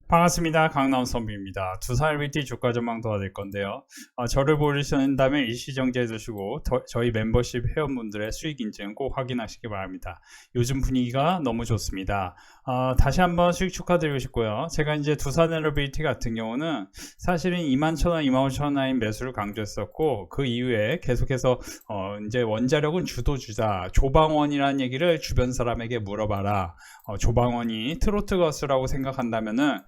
반갑습니다. 강남원 선비입니다. 두산 리티 주가 전망 도와드릴 건데요. 저를 보시는다면 일시정지해 두시고 저희 멤버십 회원분들의 수익 인증 꼭 확인하시기 바랍니다. 요즘 분위기가 너무 좋습니다. 다시 한번 수익 축하드리고 싶고요. 제가 이제 두산 엘리베이티 같은 경우는 사실은 21,000원, 25,000원인 매수를 강조했었고 그 이후에 계속해서 이제 원자력은 주도주자 조방원이라는 얘기를 주변 사람에게 물어봐라. 조방원이 트로트 가수라고 생각한다면은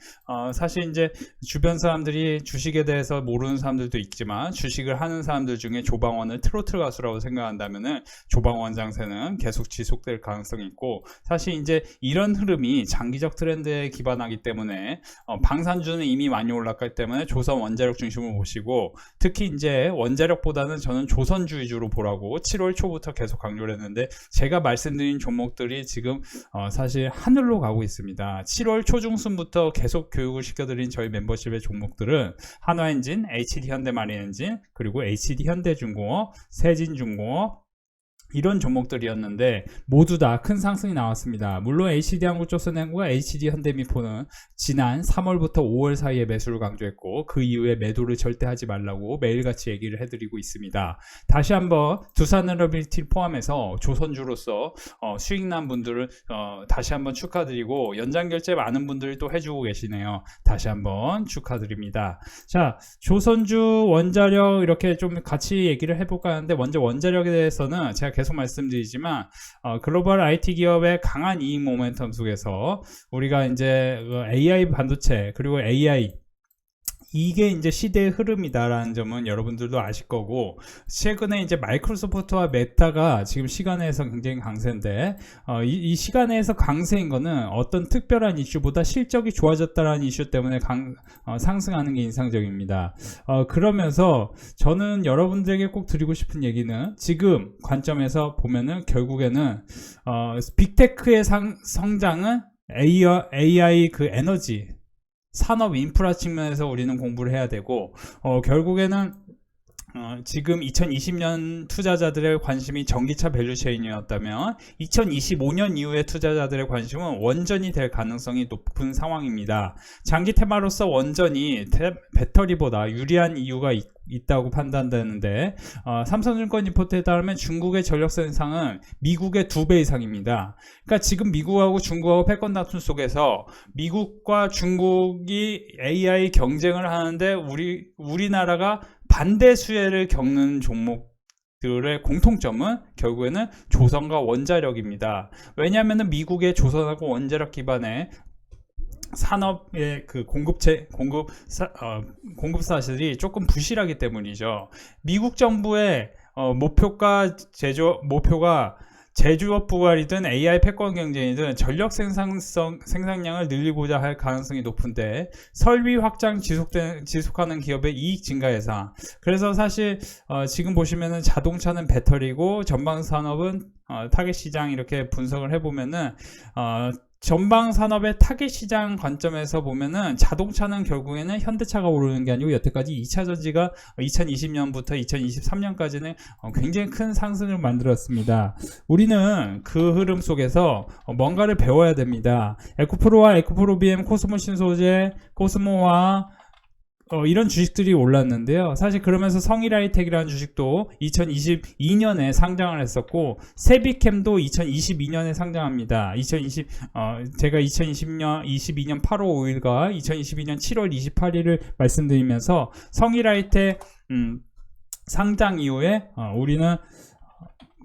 사실 이제 주변 사람들이 주식에 대해서 모르는 사람들도 있지만 주식을 하는 사람들 중에 조방원을 트로트 가수라고 생각한다면은 조방원 장세는 계속 지속될 가능성이 있고, 사실 이제 이런 흐름이 장기적 트렌드에 기반하기 때문에 방산주는 이미 많이 올랐기 때문에 조선 원자력 중심으로 보시고, 특히 이제 원자력보다는 저는 조선주 위주로 보라고 7월 초부터 계속 강조를 했는데, 제가 말씀드린 종목들이 지금 사실 하늘로 가고 있습니다. 7월 초중순부터 계속 교육을 시켜드린 저희 멤버십의 종목들은 한화엔진, HD현대마린엔진, 그리고 HD현대중공업, 세진중공업, 이런 종목들이었는데 모두 다 큰 상승이 나왔습니다. 물론 HD한국조선해양과 HD현대미포는 지난 3월부터 5월 사이에 매수를 강조했고 그 이후에 매도를 절대 하지 말라고 매일같이 얘기를 해드리고 있습니다. 다시 한번 두산엘리베이티를 포함해서 조선주로서 수익난 분들을 다시 한번 축하드리고, 연장결제 많은 분들이 또 해주고 계시네요. 다시 한번 축하드립니다. 자, 조선주, 원자력 이렇게 좀 같이 얘기를 해볼까 하는데, 먼저 원자력에 대해서는 제가 계속 말씀드리지만 글로벌 IT 기업의 강한 이익 모멘텀 속에서 우리가 이제 AI 반도체 그리고 AI, 이게 이제 시대의 흐름이다라는 점은 여러분들도 아실 거고, 최근에 이제 마이크로소프트와 메타가 지금 시간에서 굉장히 강세인데 이 시간에서 강세인 거는 어떤 특별한 이슈보다 실적이 좋아졌다라는 이슈 때문에 상승하는 게 인상적입니다. 그러면서 저는 여러분들에게 꼭 드리고 싶은 얘기는, 지금 관점에서 보면은 결국에는 빅테크의 성장은 AI 그 에너지 산업 인프라 측면에서 우리는 공부를 해야 되고, 결국에는 지금 2020년 투자자들의 관심이 전기차 밸류체인이었다면 2025년 이후의 투자자들의 관심은 원전이 될 가능성이 높은 상황입니다. 장기 테마로서 원전이 배터리보다 유리한 이유가 있다고 판단되는데, 삼성증권 리포트에 따르면 중국의 전력 생산은 미국의 2배 이상입니다. 그러니까 지금 미국하고 중국하고 패권 다툼 속에서 미국과 중국이 AI 경쟁을 하는데 우리나라가 반대 수혜를 겪는 종목들의 공통점은 결국에는 조선과 원자력입니다. 왜냐하면 미국의 조선하고 원자력 기반의 산업의 그 공급사들이 조금 부실하기 때문이죠. 미국 정부의 목표가 제조업 부활이든 AI 패권 경쟁이든 전력 생산량을 늘리고자 할 가능성이 높은데, 설비 확장 지속하는 기업의 이익 증가 예상. 그래서 사실 지금 보시면은 자동차는 배터리고 전방 산업은 타겟 시장, 이렇게 분석을 해보면은 전방 산업의 타겟 시장 관점에서 보면은 자동차는 결국에는 현대차가 오르는 게 아니고 여태까지 2차 전지가 2020년부터 2023년까지는 굉장히 큰 상승을 만들었습니다. 우리는 그 흐름 속에서 뭔가를 배워야 됩니다. 에코프로와 에코프로 BM, 코스모 신소재, 코스모화, 이런 주식들이 올랐는데요. 사실 그러면서 성일하이텍이라는 주식도 2022년에 상장을 했었고, 세비캠도 2022년에 상장합니다. 제가 2022년 8월 5일과 2022년 7월 28일을 말씀드리면서 성일하이텍 상장 이후에 우리는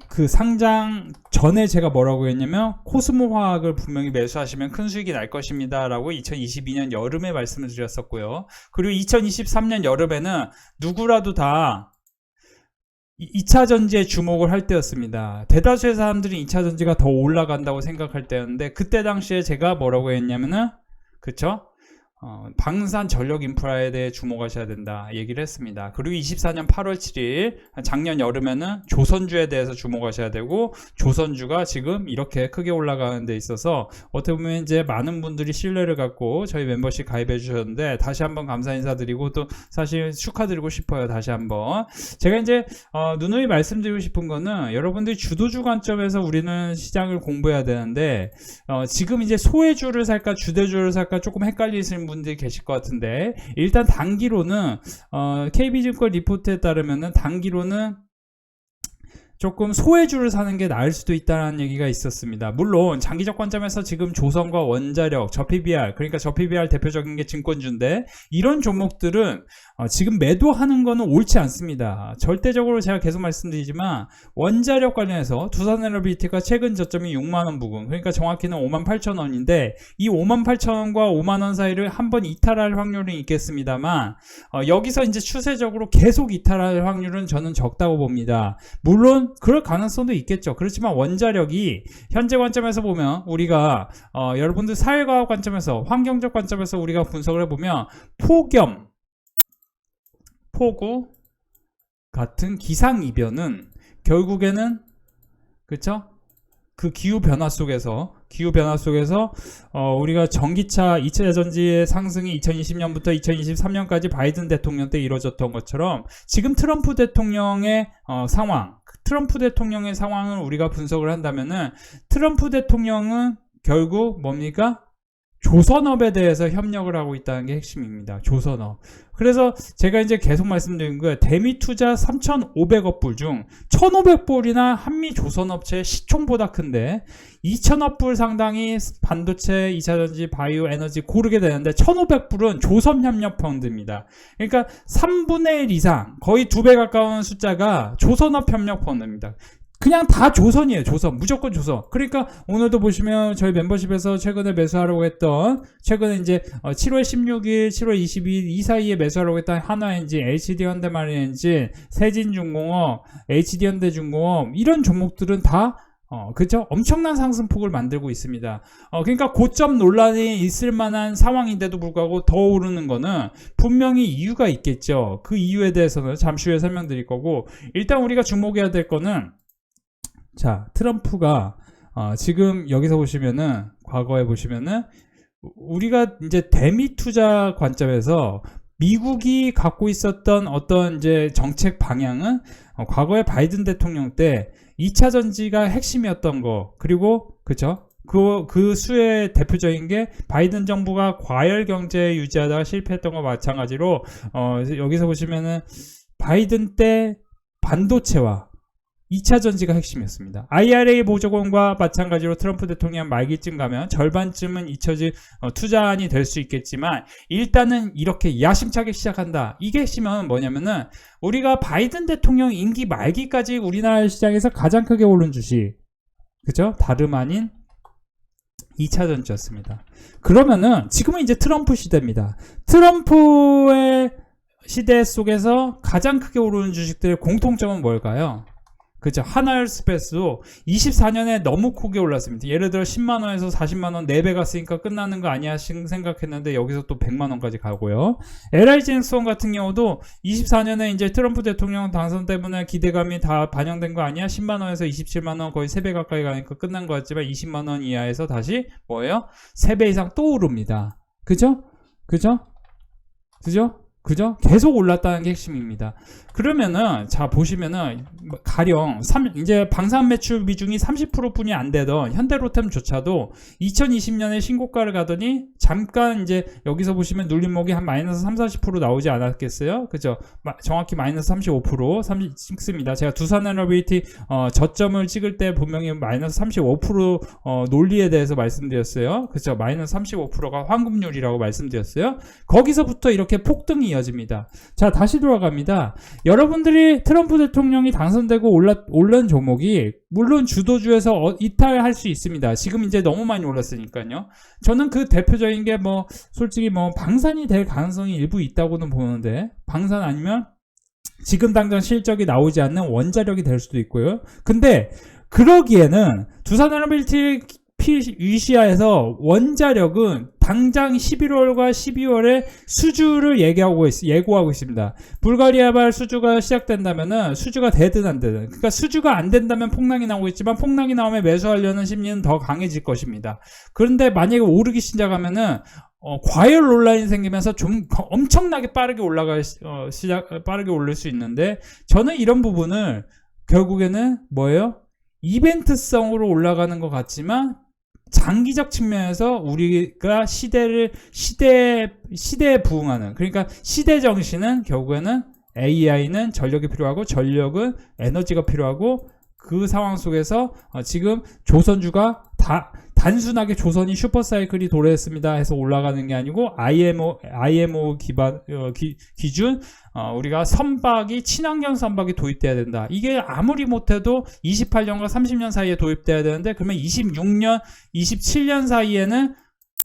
그 상장 전에 제가 뭐라고 했냐면, 코스모 화학을 분명히 매수하시면 큰 수익이 날 것입니다 라고 2022년 여름에 말씀을 드렸었고요. 그리고 2023년 여름에는 누구라도 다 2차 전지에 주목을 할 때였습니다. 대다수의 사람들이 2차 전지가 더 올라간다고 생각할 때였는데, 그때 당시에 제가 뭐라고 했냐면은, 그쵸? 방산 전력 인프라에 대해 주목하셔야 된다 얘기를 했습니다. 그리고 24년 8월 7일 작년 여름에는 조선주에 대해서 주목하셔야 되고, 조선주가 지금 이렇게 크게 올라가는 데 있어서 어떻게 보면 이제 많은 분들이 신뢰를 갖고 저희 멤버십 가입해 주셨는데, 다시 한번 감사 인사드리고 또 사실 축하드리고 싶어요. 다시 한번 제가 이제 누누이 말씀드리고 싶은 거는, 여러분들이 주도주 관점에서 우리는 시장을 공부해야 되는데 지금 이제 소외주를 살까 주대주를 살까 조금 헷갈리시는 분들이 계실 것 같은데, 일단 단기로는 KB증권 리포트에 따르면은 단기로는 조금 소외주를 사는 게 나을 수도 있다는 얘기가 있었습니다. 물론 장기적 관점에서 지금 조선과 원자력, 저PBR, 그러니까 저PBR 대표적인 게 증권주인데, 이런 종목들은 지금 매도하는 거는 옳지 않습니다. 절대적으로 제가 계속 말씀드리지만 원자력 관련해서 두산에너비티가 최근 저점이 6만원 부근, 그러니까 정확히는 58,000원인데 이 58,000원과 5만원 사이를 한번 이탈할 확률은 있겠습니다만 여기서 이제 추세적으로 계속 이탈할 확률은 저는 적다고 봅니다. 물론 그럴 가능성도 있겠죠. 그렇지만 원자력이 현재 관점에서 보면 우리가 여러분들 사회과학 관점에서, 환경적 관점에서 우리가 분석을 해보면 폭우 같은 기상이변은 결국에는, 그쵸? 그 기후변화 속에서 우리가 전기차 2차 전지의 상승이 2020년부터 2023년까지 바이든 대통령 때 이루어졌던 것처럼 지금 트럼프 대통령의 상황을 우리가 분석을 한다면은, 트럼프 대통령은 결국 뭡니까? 조선업에 대해서 협력을 하고 있다는 게 핵심입니다. 조선업. 그래서 제가 이제 계속 말씀드린 거예요. 대미 투자 3,500억 불 중 1,500불이나 한미 조선업체의 시총보다 큰데 2,000억 불 상당히 반도체, 2차전지, 바이오, 에너지 고르게 되는데 1,500불은 조선협력펀드입니다. 그러니까 3분의 1 이상, 거의 2배 가까운 숫자가 조선업협력펀드입니다. 그냥 다 조선이에요. 조선. 무조건 조선. 그러니까 오늘도 보시면 저희 멤버십에서 최근에 매수하려고 했던, 최근에 이제 7월 16일, 7월 22일 이 사이에 매수하려고 했던 한화엔진, HD현대마린엔진, 세진중공업, HD현대중공업, 이런 종목들은 다 그죠? 엄청난 상승폭을 만들고 있습니다. 그러니까 고점 논란이 있을 만한 상황인데도 불구하고 더 오르는 거는 분명히 이유가 있겠죠. 그 이유에 대해서는 잠시 후에 설명드릴 거고, 일단 우리가 주목해야 될 거는, 자, 트럼프가 지금 여기서 보시면은, 과거에 보시면은 우리가 이제 대미 투자 관점에서 미국이 갖고 있었던 어떤 이제 정책 방향은 과거에 바이든 대통령 때 2차 전지가 핵심이었던 거, 그리고 그쵸? 그 수의 대표적인 게 바이든 정부가 과열 경제 유지하다가 실패했던 거 마찬가지로 여기서 보시면은 바이든 때 반도체와 2차 전지가 핵심이었습니다. IRA 보조금과 마찬가지로 트럼프 대통령 말기쯤 가면 절반쯤은 잊혀질 투자안이 될 수 있겠지만, 일단은 이렇게 야심차게 시작한다. 이게 핵심은 뭐냐면은, 우리가 바이든 대통령 임기 말기까지 우리나라 시장에서 가장 크게 오른 주식, 그죠? 다름 아닌 2차 전지였습니다. 그러면은 지금은 이제 트럼프 시대입니다. 트럼프의 시대 속에서 가장 크게 오르는 주식들의 공통점은 뭘까요? 그죠. 하나엘스페이스도 24년에 너무 크게 올랐습니다. 예를 들어 10만원에서 40만원 4배 갔으니까 끝나는 거 아니야 생각했는데 여기서 또 100만원까지 가고요. LIG넥스원 같은 경우도 24년에 이제 트럼프 대통령 당선 때문에 기대감이 다 반영된 거 아니야? 10만원에서 27만원 거의 3배 가까이 가니까 끝난 것 같지만 20만원 이하에서 다시 뭐예요? 3배 이상 또 오릅니다. 그죠? 계속 올랐다는 게 핵심입니다. 그러면은, 자, 보시면은, 가령, 이제 방산 매출 비중이 30%뿐이 안 되던 현대로템조차도 2020년에 신고가를 가더니, 잠깐 이제, 여기서 보시면 눌림목이 한 마이너스 30-40% 나오지 않았겠어요? 그죠? 정확히 마이너스 35% 찍습니다. 제가 두산에너비티, 저점을 찍을 때 분명히 마이너스 35% 논리에 대해서 말씀드렸어요. 그죠? 마이너스 35%가 환급률이라고 말씀드렸어요. 거기서부터 이렇게 폭등이 이어집니다. 자, 다시 돌아갑니다. 여러분들이 트럼프 대통령이 당선되고 올른 종목이 물론 주도주에서 이탈할 수 있습니다. 지금 이제 너무 많이 올랐으니까요. 저는 그 대표적인 게 솔직히 방산이 될 가능성이 일부 있다고는 보는데, 방산 아니면 지금 당장 실적이 나오지 않는 원자력이 될 수도 있고요. 근데 그러기에는 두산에너빌티 위시아에서 원자력은 당장 11월과 12월에 수주를 예고하고 있습니다. 불가리아발 수주가 시작된다면은 수주가 되든 안 되든, 그러니까 수주가 안 된다면 폭락이 나오고 있지만 폭락이 나오면 매수하려는 심리는 더 강해질 것입니다. 그런데 만약에 오르기 시작하면은 과열 논란이 생기면서 좀 엄청나게 빠르게 빠르게 오를 수 있는데, 저는 이런 부분을 결국에는 뭐예요? 이벤트성으로 올라가는 것 같지만 장기적 측면에서 우리가 시대에 부응하는, 그러니까 시대 정신은 결국에는 AI는 전력이 필요하고 전력은 에너지가 필요하고, 그 상황 속에서 지금 조선주가 단순하게 조선이 슈퍼사이클이 도래했습니다 해서 올라가는 게 아니고 IMO 기준 우리가 선박이 친환경 선박이 도입돼야 된다. 이게 아무리 못해도 28년과 30년 사이에 도입돼야 되는데, 그러면 26년, 27년 사이에는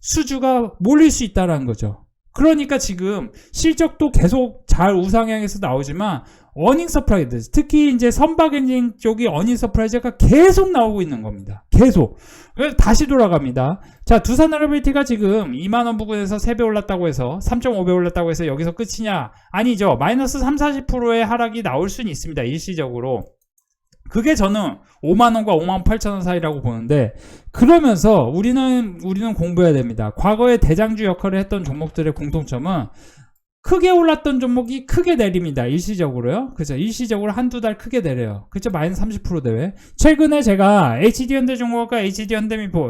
수주가 몰릴 수 있다는 거죠. 그러니까 지금 실적도 계속 잘 우상향해서 나오지만 어닝 서프라이즈, 특히 이제 선박 엔진 쪽이 어닝 서프라이즈가 계속 나오고 있는 겁니다. 계속. 그래서 다시 돌아갑니다. 자, 두산에너빌티가 지금 2만원 부근에서 3배 올랐다고 해서 3.5배 올랐다고 해서 여기서 끝이냐? 아니죠. 마이너스 30-40%의 하락이 나올 수는 있습니다. 일시적으로. 그게 저는 5만원과 5만 8천원 사이라고 보는데, 그러면서 우리는 공부해야 됩니다. 과거에 대장주 역할을 했던 종목들의 공통점은 크게 올랐던 종목이 크게 내립니다. 일시적으로요. 그죠? 일시적으로 한두 달 크게 내려요. 그죠? 마이너스 30% 대회. 최근에 제가 HD현대중공업과 HD현대미포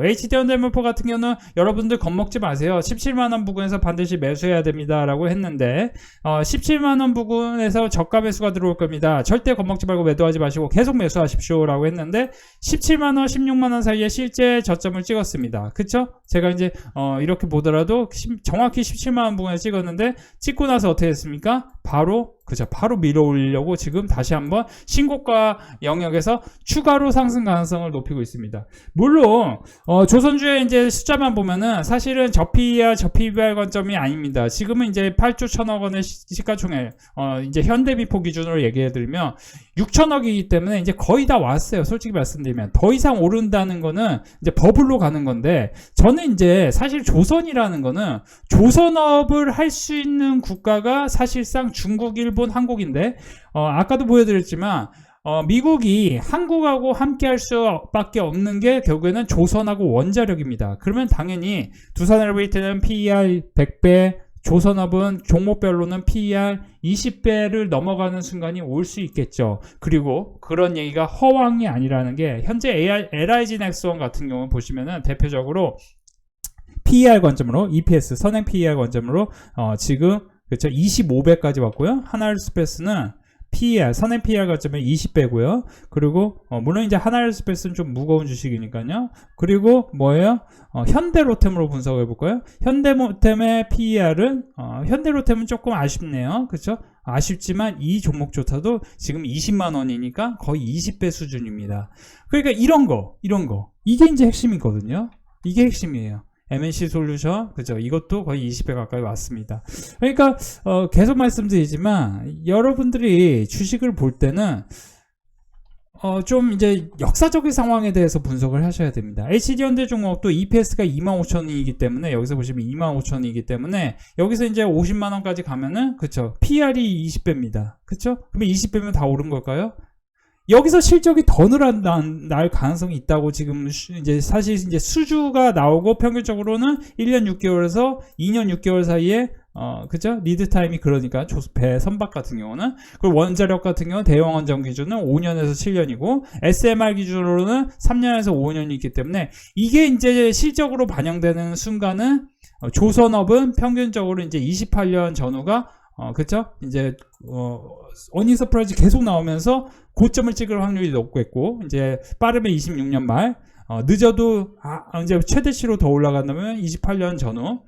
같은 경우는 여러분들 겁먹지 마세요. 17만원 부근에서 반드시 매수해야 됩니다. 라고 했는데, 17만원 부근에서 저가 매수가 들어올 겁니다. 절대 겁먹지 말고 매도하지 마시고 계속 매수하십시오. 라고 했는데, 17만원, 16만원 사이에 실제 저점을 찍었습니다. 그쵸? 제가 이제, 이렇게 보더라도 정확히 17만원 부근에 찍었는데, 찍고 나서 어떻게 됐습니까? 바로 밀어 올리려고 지금 다시 한번 신고가 영역에서 추가로 상승 가능성을 높이고 있습니다. 물론 조선주의 이제 숫자만 보면은 사실은 저PER, 저PBR 관점이 아닙니다. 지금은 이제 8조 1천억 원의 시가총액, 이제 현대미포 기준으로 얘기해드리면 6천억이기 때문에 이제 거의 다 왔어요. 솔직히 말씀드리면 더 이상 오른다는 거는 이제 버블로 가는 건데, 저는 이제 사실 조선이라는 거는 조선업을 할 수 있는 국가가 사실상 중국, 일본, 한국인데, 아까도 보여드렸지만 미국이 한국하고 함께 할 수밖에 없는 게 결국에는 조선하고 원자력입니다. 그러면 당연히 두산에너빌티는 PER 100배, 조선업은 종목별로는 PER 20배를 넘어가는 순간이 올 수 있겠죠. 그리고 그런 얘기가 허황이 아니라는 게, 현재 LIG 넥스원 같은 경우는 보시면은 대표적으로 PER 관점으로, EPS 선행 PER 관점으로 지금 그렇죠, 25배까지 왔고요. 하나일스페이스는 PER, 선행 PER 관점에 20배고요. 그리고 물론 이제 하나일스페이스는 좀 무거운 주식이니까요. 그리고 뭐예요? 현대로템으로 분석해 볼까요? 현대로템의 PER은 현대로템은 조금 아쉽네요. 그렇죠? 아쉽지만 이 종목조차도 지금 20만 원이니까 거의 20배 수준입니다. 그러니까 이런 거 이게 이제 핵심이거든요. 이게 핵심이에요. MNC 솔루션, 그죠? 이것도 거의 20배 가까이 왔습니다. 그러니까 계속 말씀드리지만 여러분들이 주식을 볼 때는 좀 이제 역사적인 상황에 대해서 분석을 하셔야 됩니다. HD현대중공업도 EPS가 25,000원이기 때문에, 여기서 보시면 25,000원이기 때문에 여기서 이제 50만 원까지 가면은, 그쵸? PR이 20배입니다. 그쵸? 그러면 20배면 다 오른 걸까요? 여기서 실적이 더 늘어날 가능성이 있다고 지금 이제 사실 이제 수주가 나오고 평균적으로는 1년 6개월에서 2년 6개월 사이에 그죠? 리드 타임이, 그러니까 배 선박 같은 경우는, 그리고 원자력 같은 경우는 대형원전 기준은 5년에서 7년이고 SMR 기준으로는 3년에서 5년이 있기 때문에, 이게 이제 실적으로 반영되는 순간은 조선업은 평균적으로 이제 28년 전후가 그쵸? 이제 어닝 서프라이즈 계속 나오면서 고점을 찍을 확률이 높겠고, 이제 빠르면 26년 말, 늦어도 이제 최대치로 더 올라간다면 28년 전후.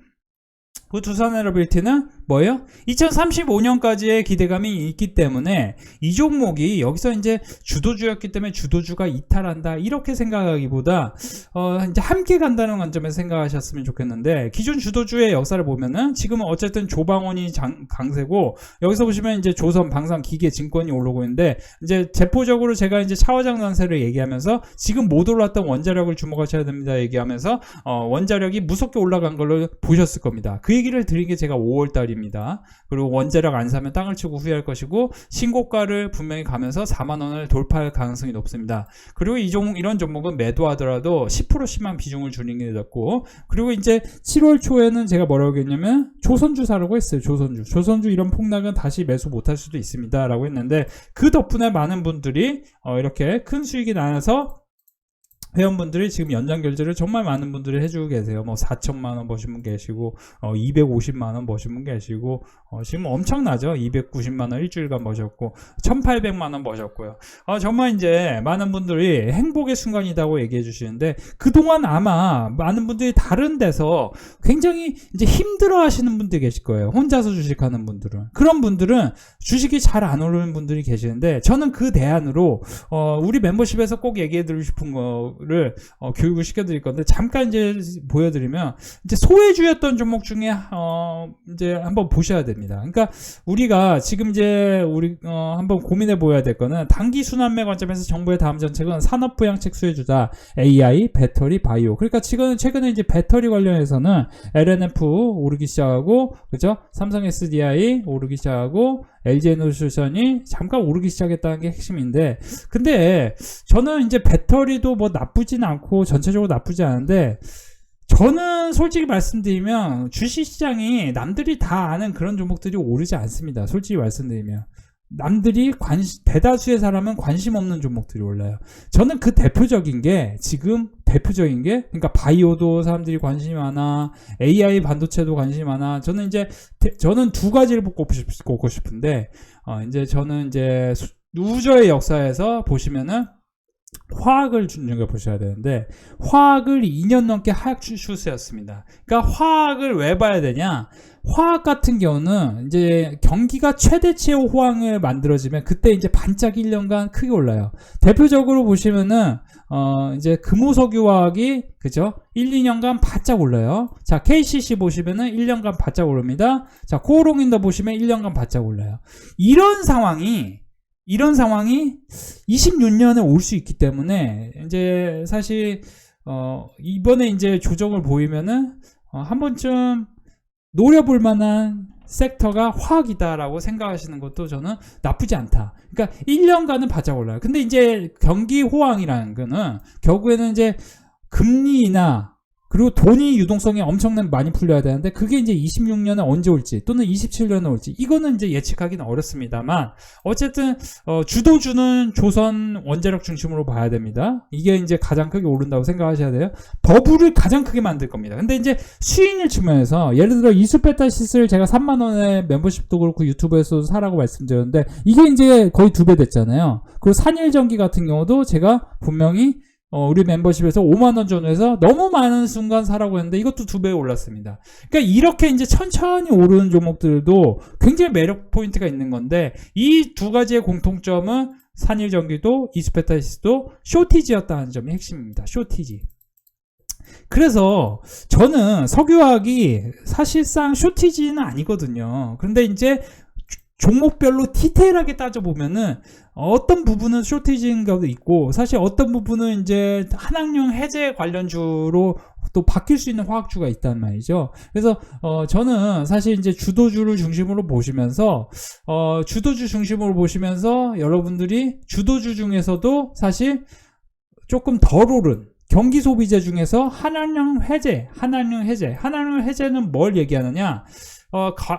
그 두산에너빌티는 뭐예요? 2035년까지의 기대감이 있기 때문에 이 종목이 여기서 이제 주도주였기 때문에 주도주가 이탈한다, 이렇게 생각하기보다 이제 함께 간다는 관점에서 생각하셨으면 좋겠는데, 기존 주도주의 역사를 보면은 지금은 어쨌든 조방원이 강세고, 여기서 보시면 이제 조선, 방산, 기계, 증권이 오르고 있는데, 이제 제포적으로 제가 이제 차화장 단세를 얘기하면서 지금 못 올랐던 원자력을 주목하셔야 됩니다 얘기하면서 원자력이 무섭게 올라간 걸로 보셨을 겁니다. 그 얘기를 드린 게 제가 5월달입니다. 그리고 원자력 안 사면 땅을 치고 후회할 것이고, 신고가를 분명히 가면서 4만원을 돌파할 가능성이 높습니다. 그리고 이런 종목은 매도하더라도 10%씩만 비중을 주는 게 낫고, 그리고 이제 7월 초에는 제가 뭐라고 했냐면 조선주 사라고 했어요. 조선주 이런 폭락은 다시 매수 못할 수도 있습니다 라고 했는데, 그 덕분에 많은 분들이 이렇게 큰 수익이 나서 회원분들이 지금 연장 결제를 정말 많은 분들이 해주고 계세요. 뭐 4천만 원 버신 분 계시고 250만 원 버신 분 계시고 지금 엄청나죠. 290만 원 일주일간 버셨고 1,800만 원 버셨고요. 정말 이제 많은 분들이 행복의 순간이라고 얘기해 주시는데, 그동안 아마 많은 분들이 다른 데서 굉장히 이제 힘들어 하시는 분들이 계실 거예요. 혼자서 주식하는 분들은. 그런 분들은 주식이 잘 안 오르는 분들이 계시는데, 저는 그 대안으로 우리 멤버십에서 꼭 얘기해 드리고 싶은 거를 교육을 시켜드릴 건데, 잠깐 이제 보여드리면, 이제 소외주였던 종목 중에 이제 한번 보셔야 됩니다. 그러니까 우리가 지금 이제 한번 고민해 보아야 될 거는, 단기 순환매 관점에서 정부의 다음 정책은 산업부양책 수혜주다. AI, 배터리, 바이오. 그러니까 최근에 이제 배터리 관련해서는 LNF 오르기 시작하고, 그죠? 삼성 SDI 오르기 시작하고, LG에너지솔루션이 잠깐 오르기 시작했다는 게 핵심인데, 근데 저는 이제 배터리도 뭐 나쁘진 않고 전체적으로 나쁘지 않은데, 저는 솔직히 말씀드리면 주식시장이 남들이 다 아는 그런 종목들이 오르지 않습니다. 솔직히 말씀드리면 남들이 대다수의 사람은 관심 없는 종목들이 올라요. 저는 그 대표적인 게 그러니까 바이오도 사람들이 관심이 많아, AI 반도체도 관심이 많아. 저는 두 가지를 꼽고 싶은데, 이제 저는 이제 우주의 역사에서 보시면은 화학을 눈여겨보셔야 되는데, 화학을 2년 넘게 하락 추세였습니다. 그러니까 화학을 왜 봐야 되냐? 화학 같은 경우는 이제 경기가 최대치의 호황을 만들어지면 그때 이제 반짝 1년간 크게 올라요. 대표적으로 보시면은 이제 금호석유화학이, 그죠? 1, 2년간 바짝 올라요. 자, KCC 보시면은 1년간 바짝 오릅니다. 자, 코오롱인더 보시면 1년간 바짝 올라요. 이런 상황이 26년에 올 수 있기 때문에, 이제 사실 이번에 이제 조정을 보이면은 한 번쯤 노려볼 만한 섹터가 화학이다라고 생각하시는 것도 저는 나쁘지 않다. 그러니까 1년간은 바짝 올라요. 근데 이제 경기 호황이라는 거는 결국에는 이제 금리나, 그리고 돈이 유동성이 엄청나게 많이 풀려야 되는데, 그게 이제 26년에 언제 올지 또는 27년에 올지, 이거는 이제 예측하기는 어렵습니다만, 어쨌든 주도주는 조선 원자력 중심으로 봐야 됩니다. 이게 이제 가장 크게 오른다고 생각하셔야 돼요. 버블을 가장 크게 만들 겁니다. 근데 이제 수익률 측면에서, 예를 들어 이수페타시스를 제가 3만원에 멤버십도 그렇고 유튜브에서도 사라고 말씀드렸는데, 이게 이제 거의 2배 됐잖아요. 그리고 산일전기 같은 경우도 제가 분명히 우리 멤버십에서 5만원 전후에서 너무 많은 순간 사라고 했는데, 이것도 2배 올랐습니다. 그러니까 이렇게 이제 천천히 오르는 종목들도 굉장히 매력 포인트가 있는 건데, 이 두 가지의 공통점은 산일전기도 이수페타시스도 쇼티지였다는 점이 핵심입니다. 쇼티지. 그래서 저는 석유화학이 사실상 쇼티지는 아니거든요. 그런데 이제 종목별로 디테일하게 따져보면은 어떤 부분은 쇼티지인 것도 있고, 사실 어떤 부분은 이제 한학령 해제 관련주로 또 바뀔 수 있는 화학주가 있단 말이죠. 그래서 저는 사실 이제 주도주 중심으로 보시면서 여러분들이 주도주 중에서도 사실 조금 덜 오른 경기 소비재 중에서 한학령 해제는 뭘 얘기하느냐?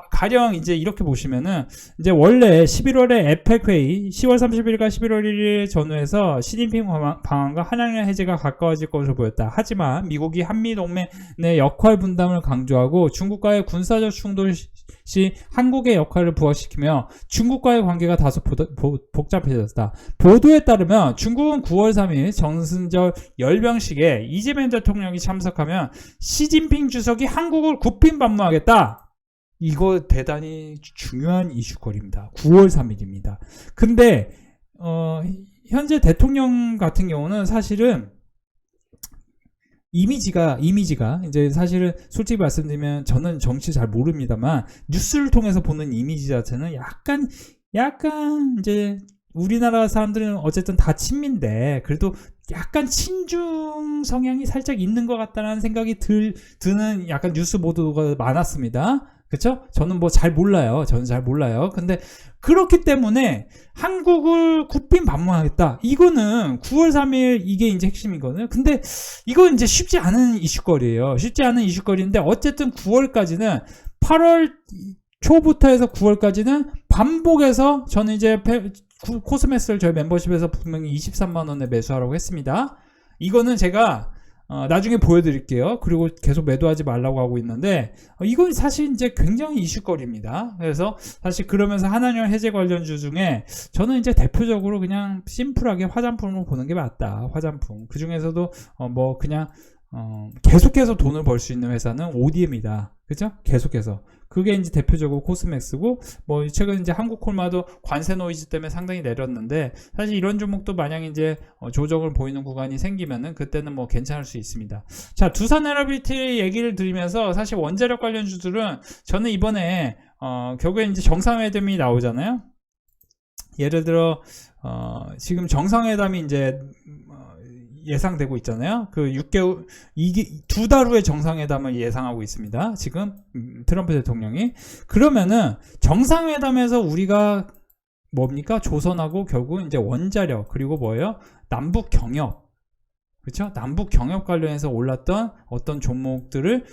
가령 이제 이렇게 보시면은, 이제 원래 11월에 에펙 회의, 10월 30일과 11월 1일 전후에서 시진핑 방한과 한한령 해제가 가까워질 것으로 보였다. 하지만 미국이 한미 동맹의 역할 분담을 강조하고 중국과의 군사적 충돌 시 한국의 역할을 부각시키며 중국과의 관계가 다소 복잡해졌다. 보도에 따르면 중국은 9월 3일 정승절 열병식에 이재명 대통령이 참석하면 시진핑 주석이 한국을 국빈 방문하겠다. 이거 대단히 중요한 이슈거리입니다. 9월 3일입니다. 근데 현재 대통령 같은 경우는 사실은 이미지가 이제 사실은 솔직히 말씀드리면, 저는 정치 잘 모릅니다만 뉴스를 통해서 보는 이미지 자체는 약간 이제 우리나라 사람들은 어쨌든 다 친미인데 그래도 약간 친중 성향이 살짝 있는 것 같다는 생각이 드는 약간 뉴스 보도가 많았습니다. 그쵸? 저는 뭐 잘 몰라요. 근데 그렇기 때문에 한국을 국빈 방문하겠다. 이거는 9월 3일 이게 이제 핵심이거든요. 근데 이건 이제 쉽지 않은 이슈거리예요. 이슈거리인데 어쨌든 9월까지는 8월 초부터 해서 9월까지는 반복해서 저는 이제 코스메스를 저희 멤버십에서 분명히 23만원에 매수하라고 했습니다. 이거는 제가 나중에 보여드릴게요. 그리고 계속 매도하지 말라고 하고 있는데 이건 사실 이제 굉장히 이슈거리입니다. 그래서 사실 그러면서 한한령 해제 관련주 중에 저는 이제 대표적으로 그냥 심플하게 화장품을 보는 게 맞다. 화장품. 그 중에서도 뭐 그냥 계속해서 돈을 벌 수 있는 회사는 ODM이다. 그죠? 계속해서. 그게 이제 대표적으로 코스맥스고, 뭐, 최근 이제 한국콜마도 관세 노이즈 때문에 상당히 내렸는데, 사실 이런 종목도 만약 이제 조정을 보이는 구간이 생기면은, 그때는 뭐 괜찮을 수 있습니다. 자, 두산에너비티 얘기를 드리면서, 사실 원자력 관련 주들은 저는 이번에, 결국에 이제 정상회담이 나오잖아요? 예를 들어, 지금 정상회담이 이제, 예상되고 있잖아요. 그 6개월, 이게 2달 후에 정상회담을 예상하고 있습니다. 지금 트럼프 대통령이. 그러면은 정상회담에서 우리가 뭡니까? 조선하고 결국 이제 원자력 그리고 뭐예요? 남북 경협. 그렇죠? 남북 경협 관련해서 올랐던 어떤 종목들을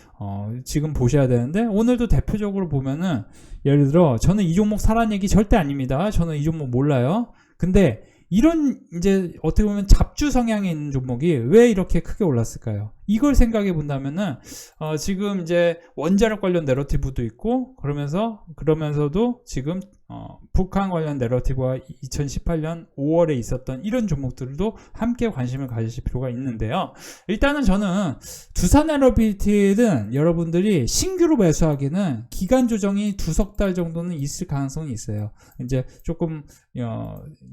지금 보셔야 되는데 오늘도 대표적으로 보면은 예를 들어 저는 이 종목 사라는 얘기 절대 아닙니다. 저는 이 종목 몰라요. 근데 이런 이제 어떻게 보면 잡주 성향이 있는 종목이 왜 이렇게 크게 올랐을까요? 이걸 생각해 본다면은 지금 이제 원자력 관련 내러티브도 있고 그러면서도 지금 북한 관련 내러티브가 2018년 5월에 있었던 이런 종목들도 함께 관심을 가지실 필요가 있는데요. 일단은 저는 두산에너비티는 여러분들이 신규로 매수하기는 기간 조정이 2-3 달 정도는 있을 가능성이 있어요. 이제 조금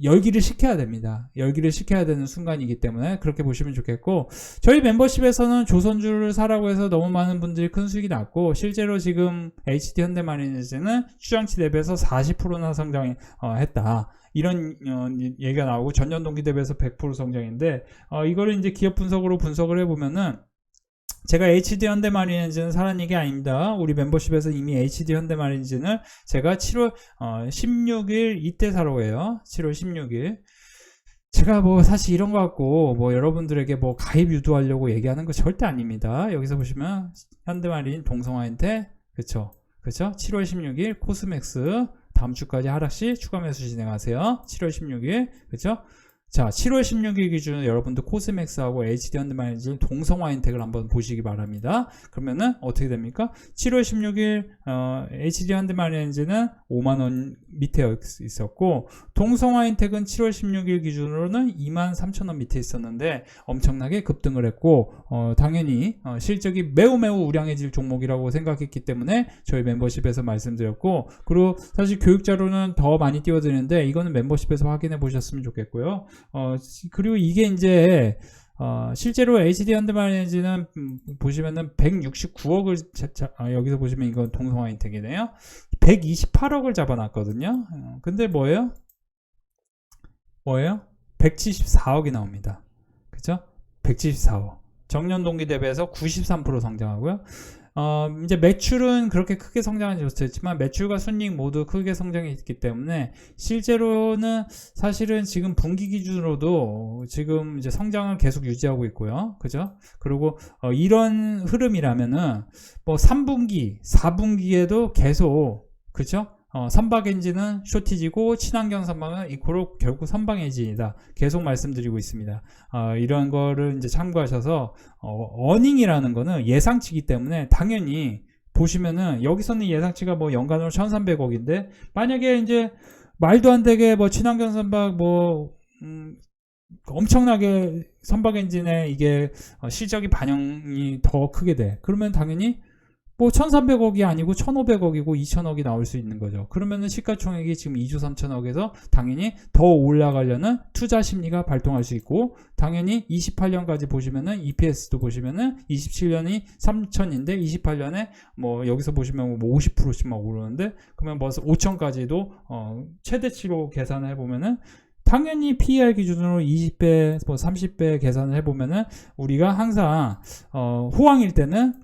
열기를 식혀야 됩니다. 열기를 식혀야 되는 순간이기 때문에 그렇게 보시면 좋겠고, 저희 멤버십에서는 조선주를 사라고 해서 너무 많은 분들이 큰 수익이 났고, 실제로 지금 HD 현대마리니지는 추정치 대비해서 40%나 성장했다. 이런 얘기가 나오고 전년 동기 대비해서 100% 성장인데 이거를 이제 기업 분석으로 분석을 해보면은 제가 HD 현대마리니지는 사라는 얘기 아닙니다. 우리 멤버십에서 이미 HD 현대마리니지는 제가 7월 16일 이때 사라고 해요. 7월 16일. 제가 뭐 사실 이런 거 갖고 뭐 여러분들에게 뭐 가입 유도하려고 얘기하는 거 절대 아닙니다. 여기서 보시면 현대마린, 동성화인테, 그쵸? 7월 16일 코스맥스 다음 주까지 하락시 추가 매수 진행하세요. 7월 16일, 그쵸? 자, 7월 16일 기준으로 여러분들 코스맥스하고 HD 현대마리니지 동성화인텍을 한번 보시기 바랍니다. 그러면은 어떻게 됩니까? 7월 16일 HD 현대마리니지는 5만원 밑에 있었고, 동성화인텍은 7월 16일 기준으로는 23,000원 밑에 있었는데 엄청나게 급등을 했고 당연히 실적이 매우 우량해질 종목이라고 생각했기 때문에 저희 멤버십에서 말씀드렸고, 그리고 사실 교육자료는 더 많이 띄워드리는데 이거는 멤버십에서 확인해 보셨으면 좋겠고요. 그리고 이게 이제 실제로 HD 현대마리니지는 보시면은 169억을 여기서 보시면 이건 동성화인텍이네요. 128억을 잡아놨거든요. 근데 뭐예요? 174억이 나옵니다. 그죠? 174억. 정년 동기 대비해서 93% 성장하고요. 이제 매출은 그렇게 크게 성장하지 못했지만 매출과 순이익 모두 크게 성장했기 때문에 실제로는 사실은 지금 분기 기준으로도 지금 이제 성장을 계속 유지하고 있고요. 그죠? 그리고 이런 흐름이라면은 뭐 3분기, 4분기에도 계속, 그죠? 선박엔진은 쇼티지고 친환경 선박은 이코로 결국 선박엔진이다. 계속 말씀드리고 있습니다. 이런 거를 이제 참고하셔서 어닝이라는 거는 예상치이기 때문에 당연히 보시면은 여기서는 예상치가 뭐 연간으로 1,300억인데 만약에 이제 말도 안 되게 뭐 친환경 선박 뭐 엄청나게 선박엔진에 이게 실적이 반영이 더 크게 돼. 그러면 당연히 뭐 1,300억이 아니고 1,500억이고 2,000억이 나올 수 있는 거죠. 그러면은 시가총액이 지금 2조 3천억에서 당연히 더 올라가려는 투자 심리가 발동할 수 있고, 당연히 28년까지 보시면은 EPS도 보시면은 27년이 3,000인데 28년에 뭐 여기서 보시면 뭐 50%씩 막 오르는데, 그러면 뭐 5,000까지도 최대치로 계산을 해보면은 당연히 PER 기준으로 20배, 뭐 30배 계산을 해보면은 우리가 항상 호황일 때는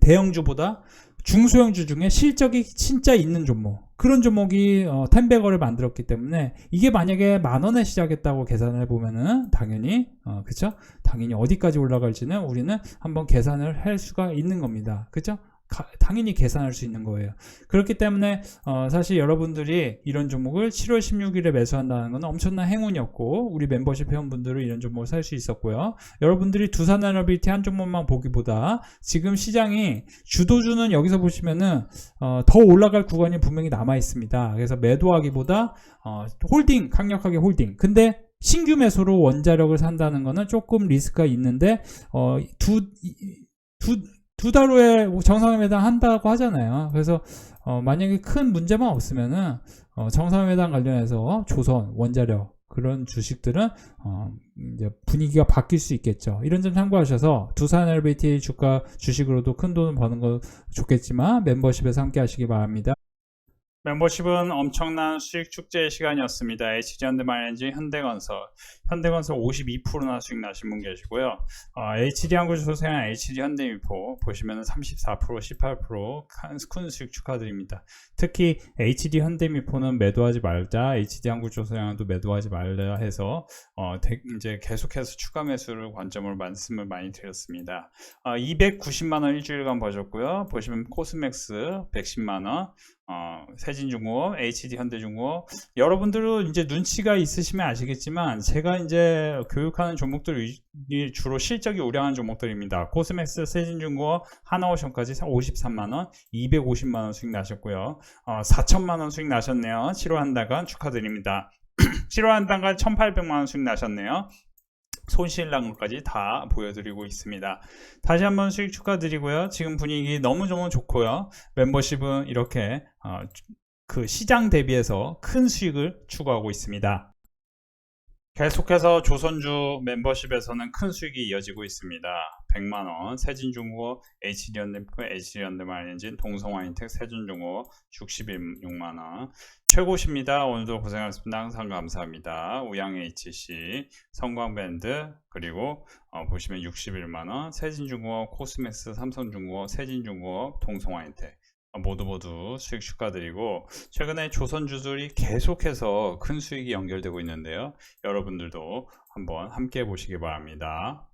대형주보다 중소형주 중에 실적이 진짜 있는 종목, 그런 종목이 10배거를 만들었기 때문에 이게 만약에 10,000원에 시작했다고 계산을 해보면은 당연히 그쵸? 당연히 어디까지 올라갈지는 우리는 한번 계산을 할 수가 있는 겁니다. 그쵸? 당연히 계산할 수 있는 거예요. 그렇기 때문에 사실 여러분들이 이런 종목을 7월 16일에 매수한다는 건 엄청난 행운이었고, 우리 멤버십 회원분들은 이런 종목을 살 수 있었고요. 여러분들이 두산에너빌티 한 종목만 보기보다 지금 시장이 주도주는 여기서 보시면은 더 올라갈 구간이 분명히 남아 있습니다. 그래서 매도하기보다 홀딩, 강력하게 홀딩. 근데 신규 매수로 원자력을 산다는 거는 조금 리스크가 있는데 두 달 후에 정상회 매당 한다고 하잖아요. 그래서 만약에 큰 문제만 없으면은 정상회 매당 관련해서 조선, 원자력 그런 주식들은 이제 분위기가 바뀔 수 있겠죠. 이런 점 참고하셔서 두산에너빌티 주가 주식으로도 큰 돈을 버는 거 좋겠지만 멤버십에서 함께 하시기 바랍니다. 멤버십은 엄청난 수익 축제의 시간이었습니다. HD현대마이너지, 현대건설 52%나 수익 나신 분 계시고요. HD한국조선해양, HD현대미포 보시면 34%, 18% 큰 수익 축하드립니다. 특히 HD현대미포는 매도하지 말자, HD한국조선해양도 매도하지 말자 해서 이제 계속해서 추가 매수를 관점으로 말씀을 많이 드렸습니다. 290만원 일주일간 버셨고요. 보시면 코스맥스 110만원, 세진중공업, HD현대중공업, 여러분들은 이제 눈치가 있으시면 아시겠지만 제가 이제 교육하는 종목들이 주로 실적이 우량한 종목들입니다. 코스맥스, 세진중공업, 하나오션까지 53만원, 250만원 수익 나셨고요. 4천만원 수익 나셨네요. 7월 한 달간 축하드립니다. 7월 한 달간 1800만원 수익 나셨네요. 손실 난 것까지 다 보여드리고 있습니다. 다시 한번 수익 축하드리고요. 지금 분위기 너무너무 좋고요. 멤버십은 이렇게 그 시장 대비해서 큰 수익을 추구하고 있습니다. 계속해서 조선주 멤버십에서는 큰 수익이 이어지고 있습니다. 100만원, 세진중공업, HD현대미포, HD현대마이너진, 동성화인텍, 세준중공업 66만원. 최고십니다. 오늘도 고생하셨습니다. 항상 감사합니다. 우양HC, 성광밴드, 그리고 보시면 61만원, 세진중공업, 코스맥스, 삼성중공업, 세진중공업, 동성화인텍 모두 수익 축하드리고, 최근에 조선주들이 계속해서 큰 수익이 연결되고 있는데요. 여러분들도 한번 함께 보시기 바랍니다.